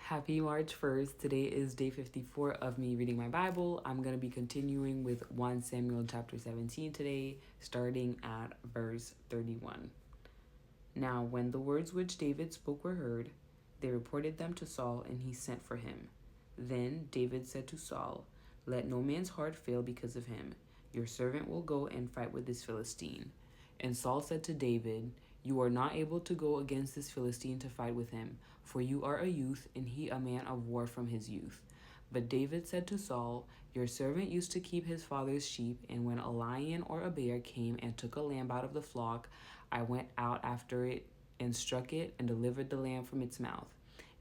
Happy March 1st. Today is day 54 of me reading my Bible. I'm going to be continuing with 1 Samuel chapter 17 today, starting at verse 31. Now, when the words which David spoke were heard, they reported them to Saul, and he sent for him. Then David said to Saul, "Let no man's heart fail because of him. Your servant will go and fight with this Philistine." And Saul said to David, "You are not able to go against this Philistine to fight with him, for you are a youth, and he a man of war from his youth." But David said to Saul, "Your servant used to keep his father's sheep, and when a lion or a bear came and took a lamb out of the flock, I went out after it and struck it and delivered the lamb from its mouth.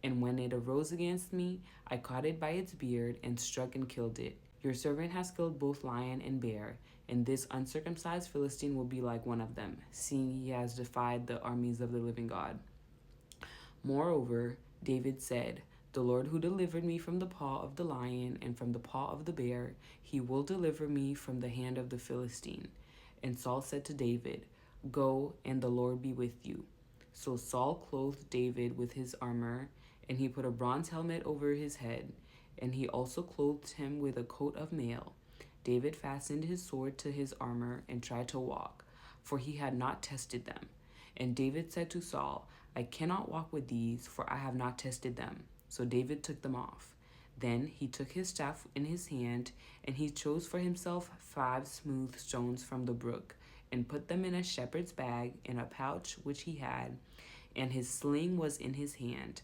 And when it arose against me, I caught it by its beard and struck and killed it. Your servant has killed both lion and bear, and this uncircumcised Philistine will be like one of them, seeing he has defied the armies of the living God." Moreover, David said, "The Lord who delivered me from the paw of the lion and from the paw of the bear, he will deliver me from the hand of the Philistine." And Saul said to David, "Go, and the Lord be with you." So Saul clothed David with his armor, and he put a bronze helmet over his head, and he also clothed him with a coat of mail. David fastened his sword to his armor and tried to walk, for he had not tested them. And David said to Saul, "I cannot walk with these, for I have not tested them." So David took them off. Then he took his staff in his hand, and he chose for himself 5 smooth stones from the brook, and put them in a shepherd's bag in a pouch which he had, and his sling was in his hand.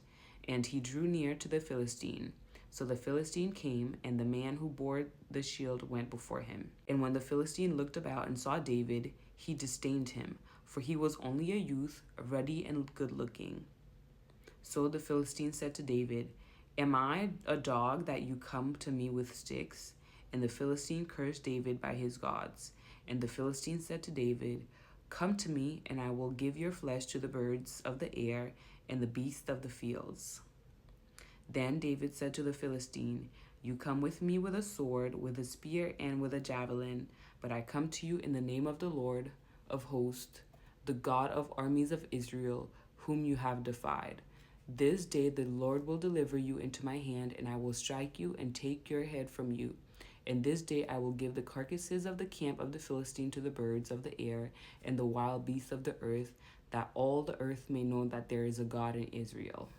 And he drew near to the Philistine. So the Philistine came, and the man who bore the shield went before him. And when the Philistine looked about and saw David, he disdained him, for he was only a youth, ruddy and good-looking. So the Philistine said to David, "Am I a dog that you come to me with sticks?" And the Philistine cursed David by his gods. And the Philistine said to David, "Come to me, and I will give your flesh to the birds of the air and the beasts of the fields." Then David said to the Philistine, "You come with me with a sword, with a spear, and with a javelin, but I come to you in the name of the Lord of hosts, the God of armies of Israel, whom you have defied. This day the Lord will deliver you into my hand, and I will strike you and take your head from you. And this day I will give the carcasses of the camp of the Philistine to the birds of the air and the wild beasts of the earth, that all the earth may know that there is a God in Israel."